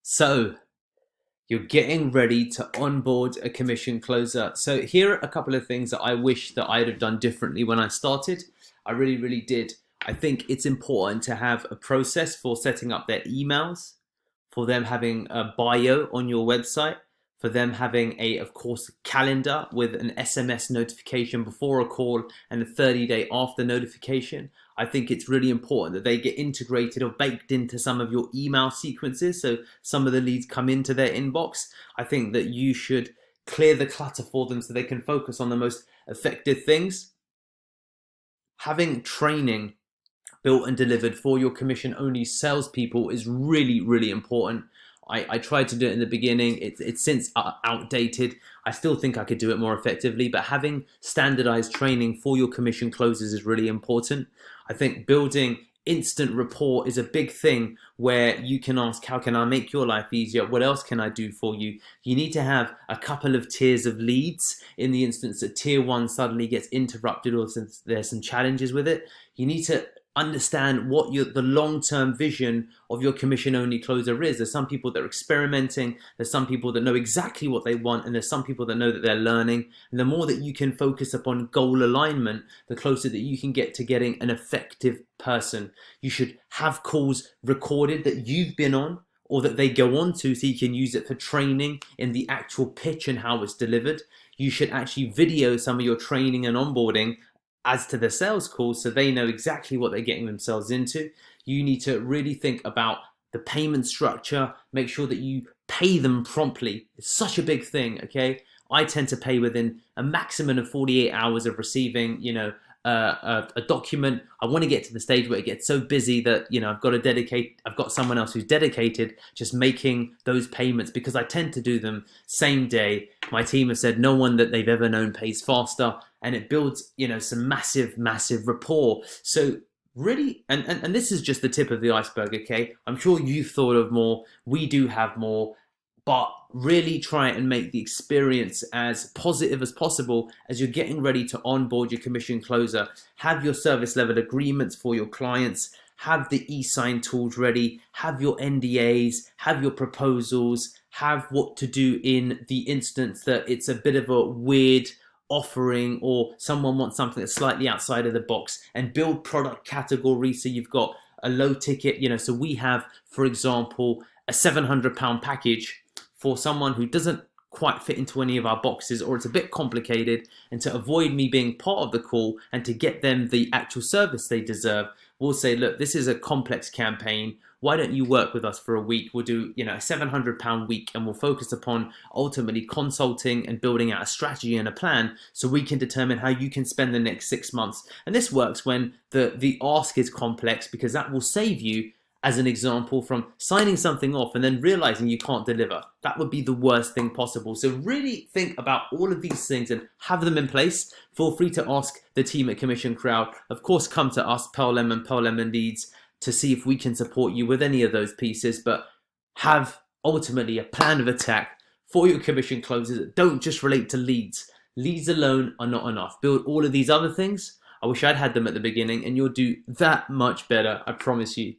So you're getting ready to onboard a commission closer. So here are a couple of things that I wish that I'd have done differently when I started. I really, really did. I think it's important to have a process for setting up their emails, for them having a bio on your website, for them having a, of course, calendar with an SMS notification before a call and a 30-day after notification. I think it's really important that they get integrated or baked into some of your email sequences, so some of the leads come into their inbox. I think that you should clear the clutter for them so they can focus on the most effective things. Having training built and delivered for your commission only salespeople is really, really important. I tried to do it in the beginning. It's since outdated. I still think I could do it more effectively, but having standardized training for your commission closes is really important. I think building instant rapport is a big thing where you can ask, how can I make your life easier? What else can I do for you? You need to have a couple of tiers of leads in the instance that tier one suddenly gets interrupted or since there's some challenges with it. You need to understand what the long-term vision of your commission-only closer is. There's some people that are experimenting, there's some people that know exactly what they want, and there's some people that know that they're learning. And the more that you can focus upon goal alignment, the closer that you can get to getting an effective person. You should have calls recorded that you've been on or that they go on to so you can use it for training in the actual pitch and how it's delivered. You should actually video some of your training and onboarding as to the sales calls so they know exactly what they're getting themselves into. You need to really think about the payment structure, make sure that you pay them promptly. It's such a big thing, okay? I tend to pay within a maximum of 48 hours of receiving, a document. I want to get to the stage where it gets so busy that, I've got someone else who's dedicated just making those payments because I tend to do them same day. My team have said no one that they've ever known pays faster, and it builds, some massive, massive rapport. So really, and this is just the tip of the iceberg, okay? I'm sure you've thought of more. We do have more. But really try and make the experience as positive as possible as you're getting ready to onboard your commission closer. Have your service level agreements for your clients, have the e-sign tools ready, have your NDAs, have your proposals, have what to do in the instance that it's a bit of a weird offering or someone wants something that's slightly outside of the box, and build product categories so you've got a low ticket, so we have, for example, a £700 package for someone who doesn't quite fit into any of our boxes or it's a bit complicated, and to avoid me being part of the call and to get them the actual service they deserve, we'll say, look, this is a complex campaign. Why don't you work with us for a week? We'll do, a £700 week, and we'll focus upon ultimately consulting and building out a strategy and a plan so we can determine how you can spend the next 6 months. And this works when the ask is complex, because that will save you, as an example, from signing something off and then realizing you can't deliver. That would be the worst thing possible. So really think about all of these things and have them in place. Feel free to ask the team at CommissionCrowd. Of course, come to us, Pearl Lemon Leads, to see if we can support you with any of those pieces, but have ultimately a plan of attack for your commission closes that don't just relate to leads. Leads alone are not enough. Build all of these other things. I wish I'd had them at the beginning, and you'll do that much better, I promise you.